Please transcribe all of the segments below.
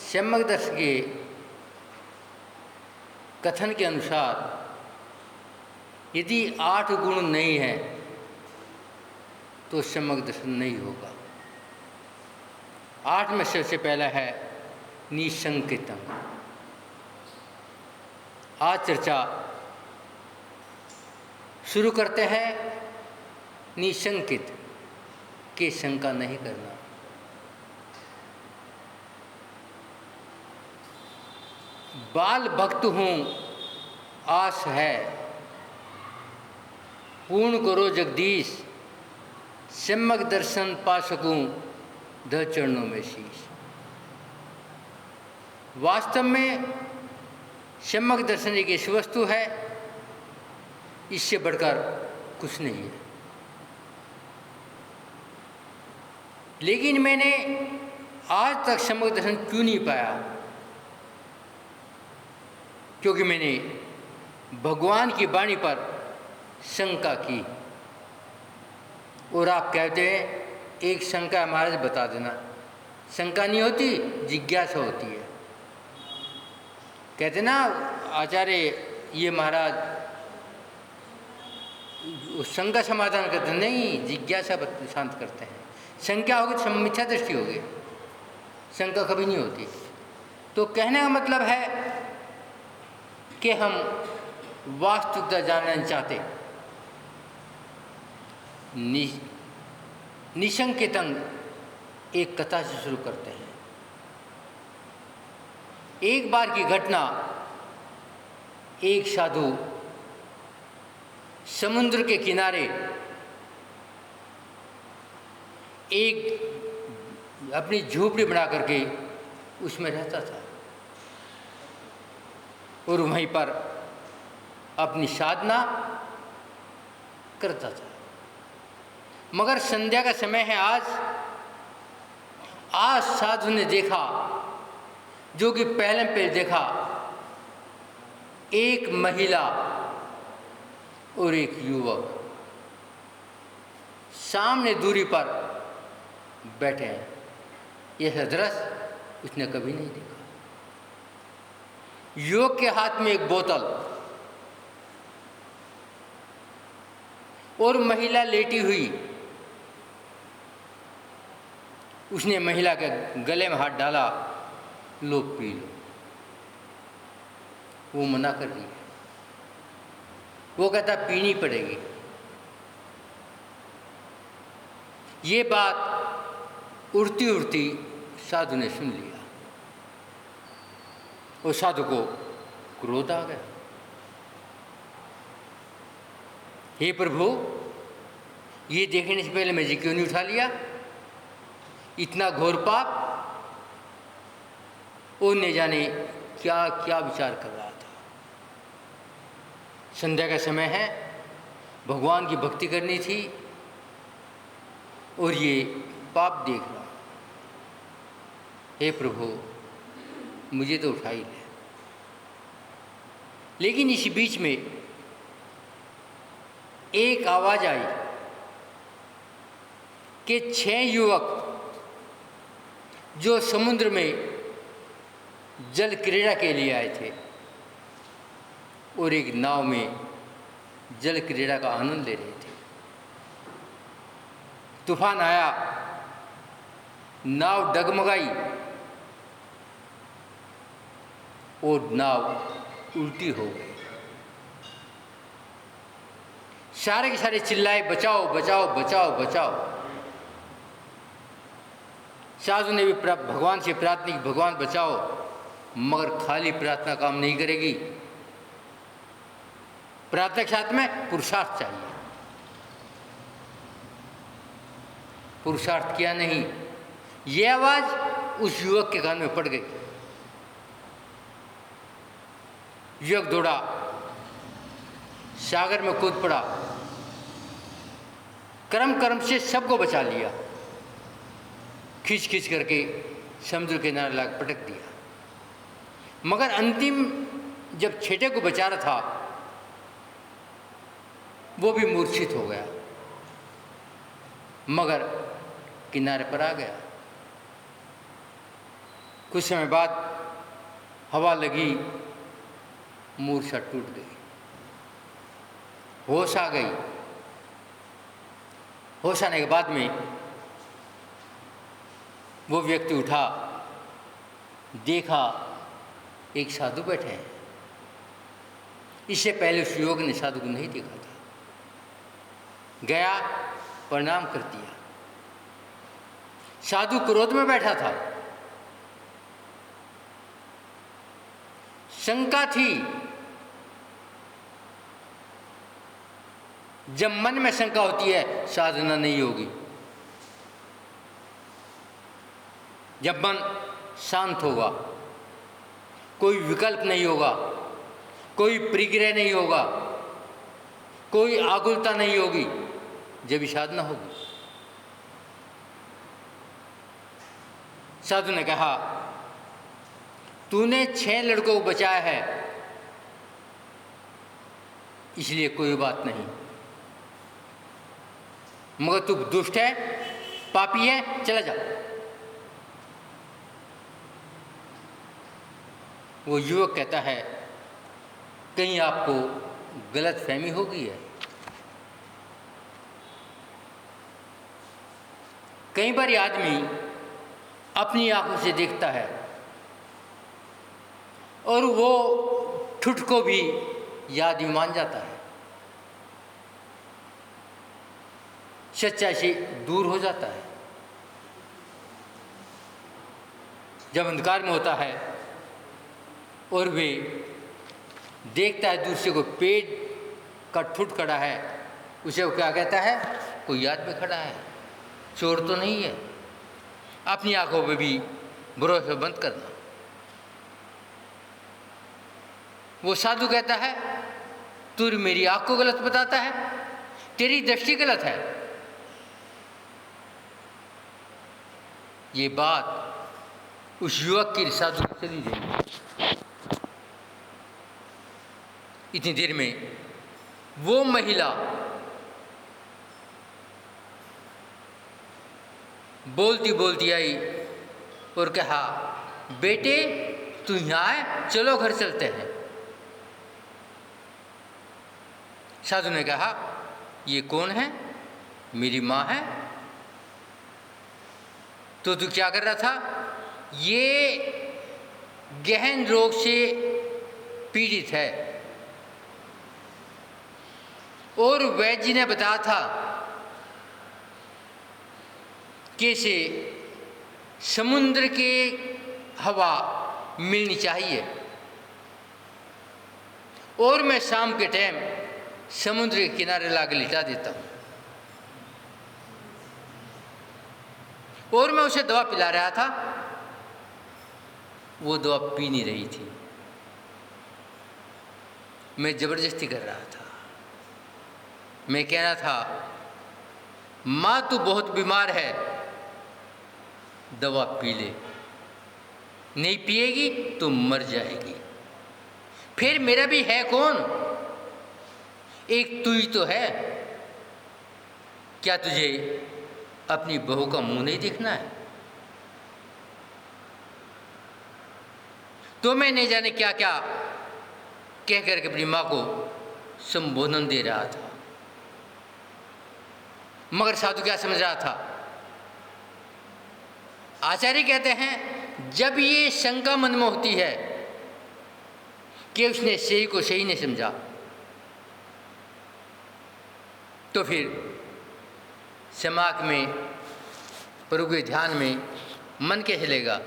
सम्यक दर्शन के कथन के अनुसार यदि 8 गुण नहीं है तो सम्यक दर्शन नहीं होगा। 8 में सबसे पहला है निशंकितम। आज चर्चा शुरू करते हैं निशंकित के शंका नहीं करना। बाल भक्त हूँ आस है, पूर्ण करो जगदीश, सम्यक दर्शन पा सकूं ध चरणों में शीश। वास्तव में सम्यक दर्शन एक ऐसी वस्तु है, इससे बढ़कर कुछ नहीं है। लेकिन मैंने आज तक सम्यक दर्शन क्यों नहीं पाया? क्योंकि मैंने भगवान की वाणी पर शंका की। और आप कहते हैं एक शंका महाराज बता देना। शंका नहीं होती, जिज्ञासा होती है। कहते ना आचार्य ये महाराज शंका समाधान करते हैं, नहीं, जिज्ञासा शांत करते हैं। शंका होगी तो मिथ्या दृष्टि होगी, शंका कभी नहीं होती। तो कहने का मतलब है कि हम वास्तविकता जानना चाहते। निशंकितंग एक कथा से शुरू करते हैं। एक बार की घटना, एक साधु समुद्र के किनारे एक अपनी झोपड़ी बना करके उसमें रहता था और वहीं पर अपनी साधना करता था। मगर संध्या का समय है आज साधु ने देखा, जो कि पहले देखा, एक महिला और एक युवक सामने दूरी पर बैठे हैं। यह दृश्य उसने कभी नहीं देखा। युवक के हाथ में एक बोतल और महिला लेटी हुई। उसने महिला के गले में हाथ डाला, लो पी लो। वो मना कर रही है। वो कहता पीनी पड़ेगी। ये बात उड़ती उड़ती साधु ने सुन लिया और साधु को क्रोध आ गया। हे प्रभु, ये देखने से पहले मुझे क्यों नहीं उठा लिया? इतना घोर पाप। वो न जाने क्या क्या विचार कर रहा था। संध्या का समय है, भगवान की भक्ति करनी थी और ये पाप देख रहा। हे प्रभु, मुझे तो उठा ही ले। लेकिन इसी बीच में एक आवाज आई कि 6 युवक जो समुद्र में जल क्रीड़ा के लिए आए थे और एक नाव में जल क्रीड़ा का आनंद ले रहे थे। तूफान आया, नाव डगमगाई और नाव उल्टी हो गई। सारे के सारे चिल्लाए, बचाओ बचाओ बचाओ बचाओ। साधु ने भी भगवान से प्रार्थना की, भगवान बचाओ। मगर खाली प्रार्थना काम नहीं करेगी। प्रार्थना के साथ में पुरुषार्थ चाहिए। पुरुषार्थ किया नहीं। ये आवाज उस युवक के कान में पड़ गई। युवक दौड़ा, सागर में कूद पड़ा, कर्म से सबको बचा लिया। खींच खींच करके समुद्र के किनारे लाकर पटक दिया। मगर अंतिम जब छेटे को बचा रहा था, वो भी मूर्छित हो गया, मगर किनारे पर आ गया। कुछ समय बाद हवा लगी, मूर्छा टूट गई, होश आ गई। होश आने के बाद में वो व्यक्ति उठा, देखा एक साधु बैठे हैं। इससे पहले उस युवक ने साधु को नहीं देखा था। गया, प्रणाम कर दिया। साधु क्रोध में बैठा था। शंका थी। जब मन में शंका होती है, साधना नहीं होगी। जब मन शांत होगा, कोई विकल्प नहीं होगा, कोई परिग्रह नहीं होगा, कोई आकुलता नहीं होगी, जब भी साधना होगी। साधु ने कहा, तूने 6 लड़कों को बचाया है, इसलिए कोई बात नहीं, मगर तू दुष्ट है, पापी है, चला जा। वो युवक कहता है, कहीं आपको गलत फहमी हो गई है। कई बार आदमी अपनी आंखों से देखता है और वो ठुठ को भी याद ही मान जाता है, सच्चाई से दूर हो जाता है। जब अंधकार में होता है और वे देखता है दूसरे को, पेड़ का ठुठ खड़ा है, उसे वो क्या कहता है, कोई याद में खड़ा है, चोर तो नहीं है। अपनी आंखों पे भी भरोसा बंद करना। वो साधु कहता है, तू मेरी आंख को गलत बताता है, तेरी दृष्टि गलत है। ये बात उस युवक की साधु को चली गई। इतनी देर में वो महिला बोलती बोलती आई और कहा, बेटे तू यहाँ आए, चलो घर चलते हैं। साधु ने कहा, ये कौन है? मेरी माँ है। तो तू क्या कर रहा था? ये गहन रोग से पीड़ित है और वैद्य जी ने बताया था कि इसे समुद्र के हवा मिलनी चाहिए और मैं शाम के टाइम समुद्र के किनारे लाकर लिटा देता हूँ। और मैं उसे दवा पिला रहा था, वो दवा पी नहीं रही थी, मैं जबरदस्ती कर रहा था। मैं कह रहा था, माँ तू बहुत बीमार है, दवा पी ले, नहीं पिएगी तो मर जाएगी। फिर मेरा भी है कौन? एक तू ही तो है। क्या तुझे अपनी बहू का मुंह नहीं देखना है? तो मैं नहीं जाने क्या क्या कह करके अपनी माँ को संबोधन दे रहा था, मगर साधु क्या समझ रहा था? आचार्य कहते हैं, जब ये शंका मन में होती है कि उसने सही को सही नहीं समझा, तो फिर समाक में, प्रभु के ध्यान में मन कैसे लेगा?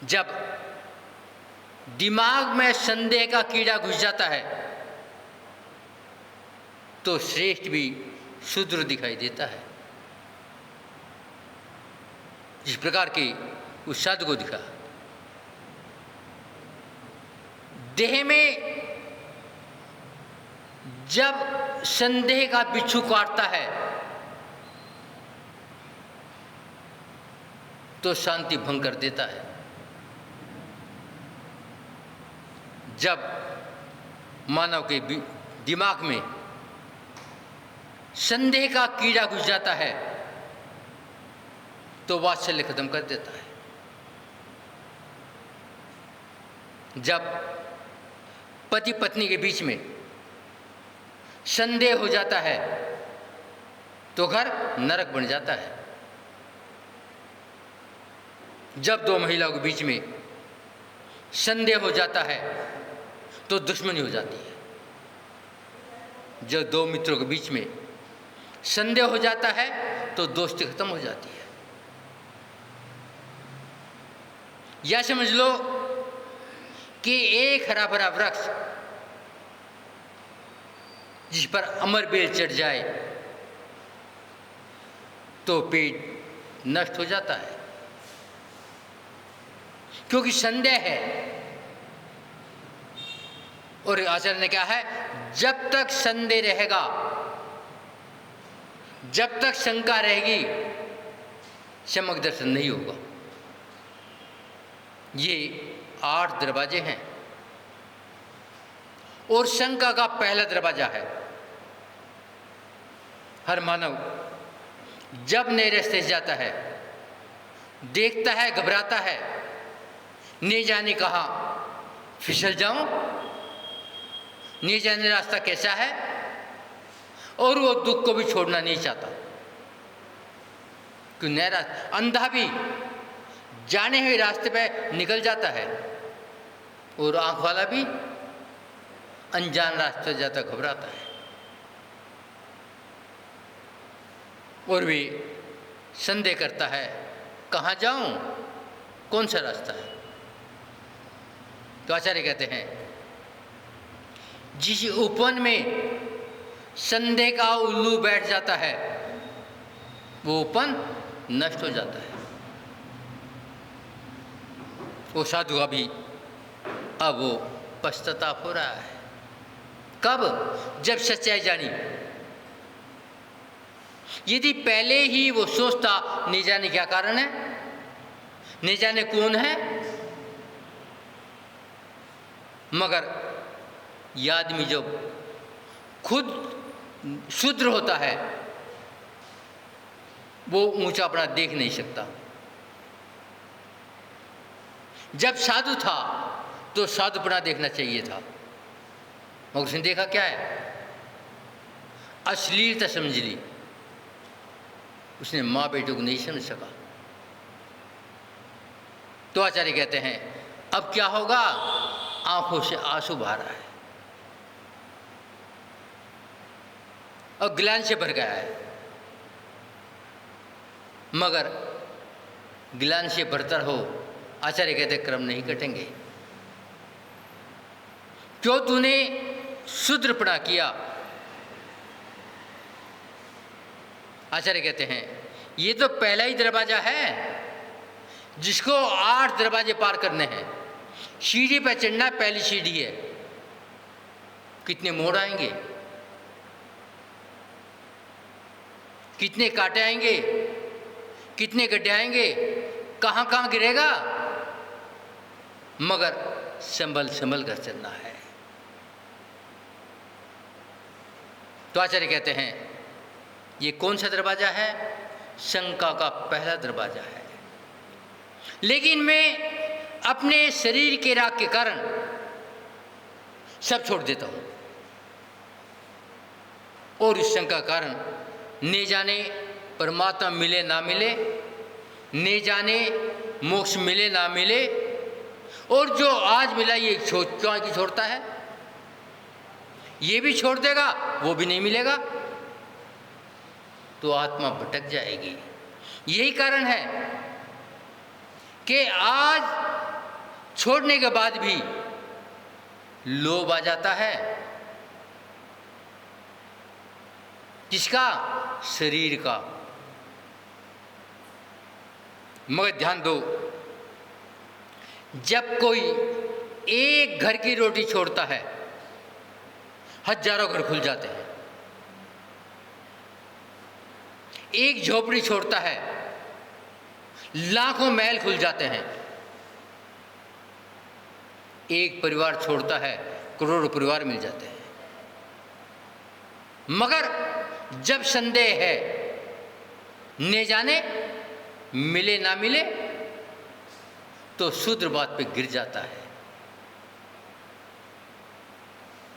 जब दिमाग में संदेह का कीड़ा घुस जाता है तो श्रेष्ठ भी शूद्र दिखाई देता है। जिस प्रकार के उस साधु को दिखा, देह में जब संदेह का बिच्छू काटता है तो शांति भंग कर देता है। जब मानव के दिमाग में संदेह का कीड़ा घुस जाता है तो वात्सल्य खत्म कर देता है। जब पति पत्नी के बीच में संदेह हो जाता है तो घर नरक बन जाता है। जब दो महिलाओं के बीच में संदेह हो जाता है तो दुश्मनी हो जाती है। जब दो मित्रों के बीच में संदेह हो जाता है तो दोस्ती खत्म हो जाती है। या समझ लो कि एक हरा भरा वृक्ष जिस पर अमर बेल चढ़ जाए तो पेड़ नष्ट हो जाता है, क्योंकि संदेह है। और आचार्य ने कहा है, जब तक संदेह रहेगा, जब तक शंका रहेगी, सम्यक दर्शन नहीं होगा। ये 8 दरवाजे हैं और शंका का पहला दरवाजा है। हर मानव जब नए रास्ते से जाता है, देखता है, घबराता है, नहीं जाने कहाँ फिसल जाऊं, नहीं जाने रास्ता कैसा है, और वो दुख को भी छोड़ना नहीं चाहता। क्यों? नया रास्ता, अंधा भी जाने हुए रास्ते पे निकल जाता है और आंख वाला भी अनजान रास्ते जाता घबराता है। और भी संदेह करता है, कहाँ जाऊं, कौन सा रास्ता है। तो आचार्य कहते हैं, जिस उपवन में संदेह का उल्लू बैठ जाता है वो उपवन नष्ट हो जाता है। वो साधु का भी अब वो पश्चाताप हो रहा है। कब? जब सच्चाई जानी। यदि पहले ही वो सोचता नहीं जाने क्या कारण है, नहीं जाने कौन है, मगर यह आदमी जब खुद शुद्र होता है वो ऊंचा अपना देख नहीं सकता। जब साधु था तो साधुपना देखना चाहिए था, मगर उसने देखा क्या है, अश्लीलता समझ ली। उसने माँ बेटों को नहीं समझ सका। तो आचार्य कहते हैं, अब क्या होगा? आंखों से आंसू बहा रहा है और ग्लानि से भर गया है, मगर ग्लानि से भरतर हो, आचार्य कहते क्रम नहीं कटेंगे। क्यों? तूने शूद्रपना किया। आचार्य कहते हैं, ये तो पहला ही दरवाजा है जिसको 8 दरवाजे पार करने हैं। सीढ़ी पर चढ़ना पहली सीढ़ी है। कितने मोड़ आएंगे, कितने कांटे आएंगे, कितने गड्ढे आएंगे, कहाँ कहाँ गिरेगा, मगर संभल संभल कर चलना है। तो आचार्य कहते हैं, ये कौन सा दरवाजा है? शंका का पहला दरवाजा है। लेकिन मैं अपने शरीर के राग के कारण सब छोड़ देता हूं और इस शंका का कारण न जाने परमात्मा मिले ना मिले, न जाने मोक्ष मिले ना मिले, और जो आज मिला ये क्यों की छोड़ता है, ये भी छोड़ देगा, वो भी नहीं मिलेगा, तो आत्मा भटक जाएगी। यही कारण है कि आज छोड़ने के बाद भी लोभ आ जाता है। किसका? शरीर का। मगर ध्यान दो, जब कोई एक घर की रोटी छोड़ता है, हजारों घर खुल जाते हैं। एक झोपड़ी छोड़ता है, लाखों महल खुल जाते हैं। एक परिवार छोड़ता है, करोड़ों परिवार मिल जाते हैं। मगर जब संदेह है, न जाने मिले ना मिले तो शूद्र बात पे गिर जाता है।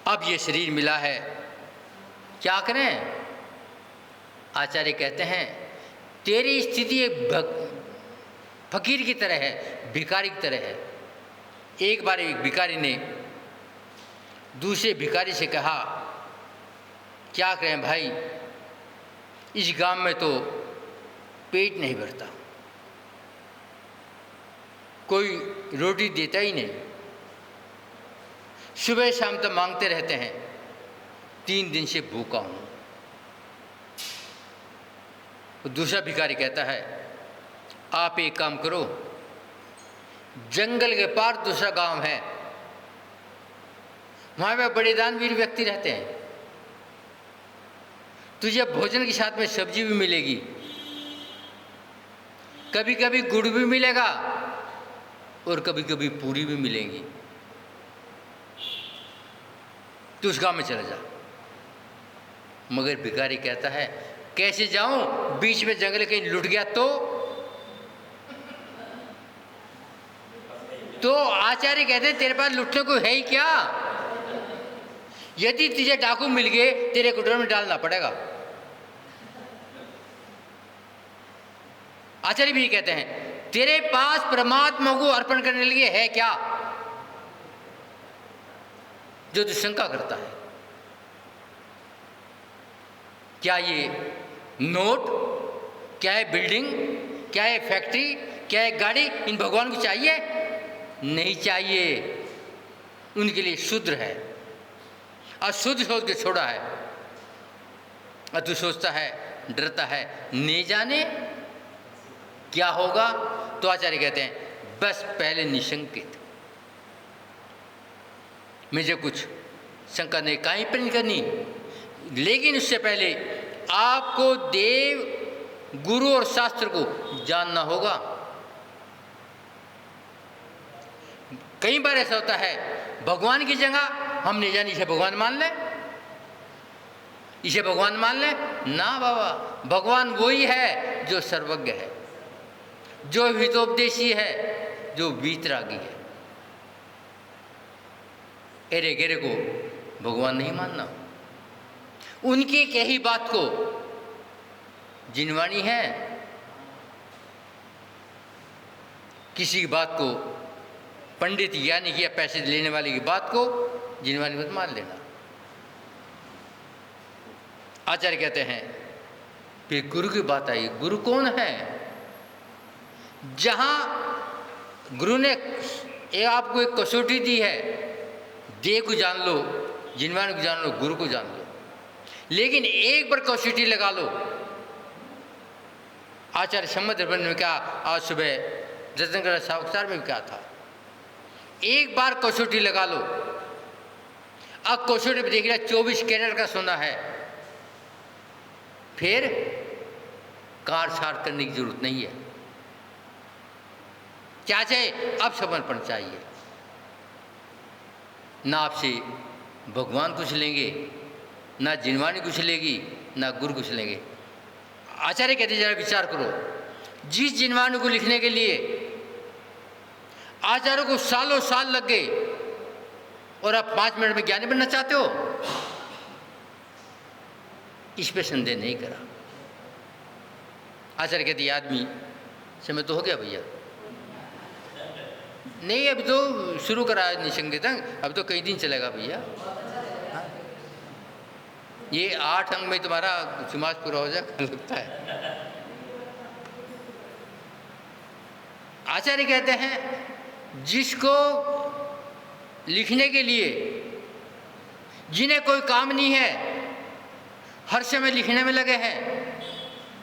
अब ये शरीर मिला है, क्या करें? आचार्य कहते हैं तेरी स्थिति एक फकीर की तरह है, भिखारी की तरह है। एक बार एक भिखारी ने दूसरे भिखारी से कहा, क्या करें भाई, इस गांव में तो पेट नहीं भरता, कोई रोटी देता ही नहीं, सुबह शाम तक मांगते रहते हैं, 3 दिन से भूखा हूँ। दूसरा भिखारी कहता है, आप एक काम करो, जंगल के पार दूसरा गांव है, वहाँ पे बड़े दानवीर व्यक्ति रहते हैं, तुझे भोजन के साथ में सब्जी भी मिलेगी, कभी कभी गुड़ भी मिलेगा और कभी कभी पूरी भी मिलेंगी, तो उस गांव में चला जा। मगर भिखारी कहता है, कैसे जाऊं, बीच में जंगल कहीं लुट गया तो आचार्य कहते हैं तेरे पास लुटने को है ही क्या? यदि तुझे डाकू मिल गए तेरे कुटर में डालना पड़ेगा। आचार्य भी कहते हैं तेरे पास परमात्मा को अर्पण करने के लिए है क्या, जो तू शंका करता है? क्या ये नोट, क्या है बिल्डिंग, क्या है फैक्ट्री, क्या है गाड़ी, इन भगवान को चाहिए? नहीं चाहिए, उनके लिए शूद्र है, अशुद्ध सोच के छोड़ा है। और तू सोचता है, डरता है, नहीं जाने क्या होगा। तो आचार्य कहते हैं बस पहले निशंकित, मुझे कुछ शंका नहीं कहीं पर नहीं करनी, लेकिन उससे पहले आपको देव, गुरु और शास्त्र को जानना होगा। कई बार ऐसा होता है, भगवान की जगह हम नहीं जानी, इसे भगवान मान ले, इसे भगवान मान ले। ना बाबा, भगवान वही है जो सर्वज्ञ है, जो हितोपदेशी है, जो वीतरागी है। एरे गेरे को भगवान नहीं मानना, उनकी कही बात को जिनवाणी है, किसी की बात को, पंडित यानी कि पैसे लेने वाले की बात को जिनवाणी मत मान लेना। आचार्य कहते हैं फिर गुरु की बात आई। गुरु कौन है? जहां गुरु ने आपको एक कसौटी दी है, देह को जान लो, जिनवाणी को जान लो, गुरु को जान लो, लेकिन एक बार कसौटी लगा लो। आचार्य समुद्र में क्या, आज सुबह रतनगढ़ सावकार में क्या था, एक बार कसौटी लगा लो। अब कसौटी पे देख रहा 24 कैरेट का सोना है, फिर कार छाड़ करने की जरूरत नहीं है। क्या चाहिए? अब समर्पण चाहिए। ना आपसे भगवान कुछ लेंगे, ना जिनवाणी कुछ लेगी, ना गुरु कुछ लेंगे। आचार्य कहते जरा विचार करो, जिस जिनवाणी को लिखने के लिए आचार्य को सालों साल लग गए और आप 5 मिनट में ज्ञानी बनना चाहते हो, इस पे संदेह नहीं करा। आचार्य कहते आदमी समय तो हो गया भैया, नहीं अभी तो शुरू करा निसंगीत, अब तो कई दिन चलेगा भैया। ये 8 अंग में तुम्हारा समाज पूरा हो जाएगा लगता है। आचार्य कहते हैं जिसको लिखने के लिए, जिन्हें कोई काम नहीं है, हर समय लिखने में लगे हैं,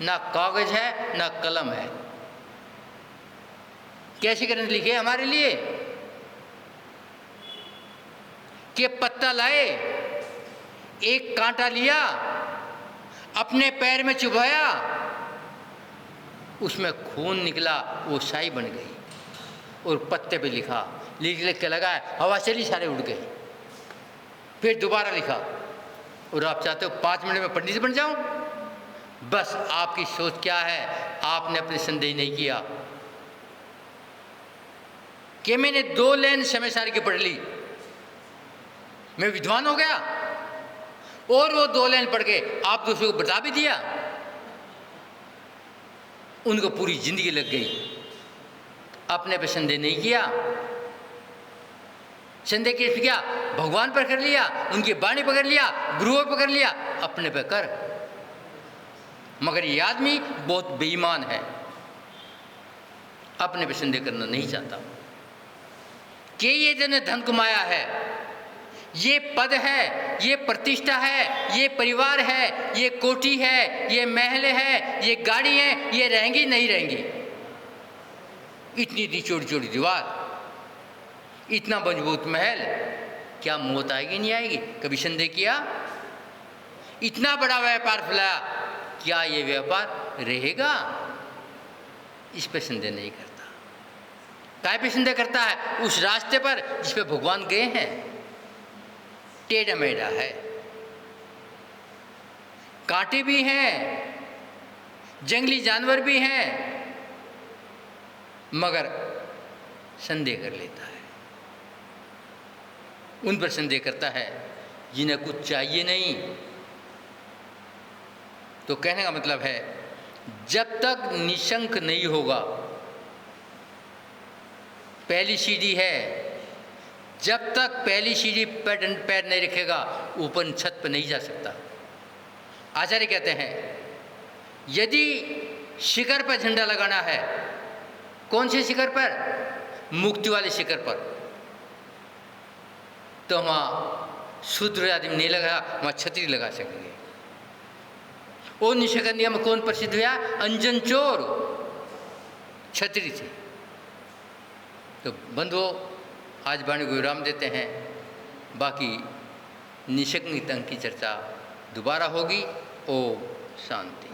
ना कागज है ना कलम है, कैसे करने लिखे हमारे लिए कि पत्ता लाए, एक कांटा लिया, अपने पैर में चुभाया, उसमें खून निकला, वो स्याही बन गई और पत्ते पे लिखा, लिख के लगाया, हवा चली, सारे उड़ गए। फिर दोबारा लिखा। और आप चाहते हो 5 मिनट में पंडित बन जाऊं? बस आपकी सोच क्या है, आपने अपने संदेह नहीं किया कि मैंने 2 लाइन समय सारी की पढ़ ली, मैं विद्वान हो गया, और वो 2 लाइन पढ़ के आप दूसरों को बता भी दिया, उनको पूरी जिंदगी लग गई। आपने पे संदेह नहीं किया। संदेह किस पे किया? भगवान पर कर लिया, उनकी वाणी पकड़ लिया, गुरुओं पर कर लिया, अपने पे कर। मगर ये आदमी बहुत बेईमान है, अपने पे संदेह करना नहीं चाहता कि ये जन धन कमाया है, ये पद है, ये प्रतिष्ठा है, ये परिवार है, ये कोठी है, ये महल है, ये गाड़ी है, ये रहेंगी नहीं रहेंगी। इतनी इतनी छोटी छोटी दीवार, इतना मजबूत महल, क्या मौत आएगी नहीं आएगी? कभी संदेह किया? इतना बड़ा व्यापार फैलाया, क्या ये व्यापार रहेगा? इस पर संदेह नहीं करता। काय पे संदेह करता है? उस रास्ते पर जिस पे भगवान गए हैं, टेढ़ा मेढ़ा है, कांटे भी हैं, जंगली जानवर भी हैं, मगर संदेह कर लेता है। उन पर संदेह करता है जिन्हें कुछ चाहिए नहीं। तो कहने का मतलब है, जब तक निशंक नहीं होगा, पहली सीढ़ी है, जब तक पहली सीढ़ी पैर नहीं रखेगा, ऊपर छत पर नहीं जा सकता। आचार्य कहते हैं, यदि शिखर पर झंडा लगाना है, कौन से शिखर पर? मुक्ति वाले शिखर पर, तो वहाँ शूद्र आदमी नहीं लगा, वहाँ छतरी लगा सकेंगे। और निषेधनिया में कौन प्रसिद्ध हुआ? अंजन चोर, छतरी थी। तो बंधुओं, आज वाणी को विराम देते हैं, बाकी निषेध की चर्चा दोबारा होगी। ओम शांति।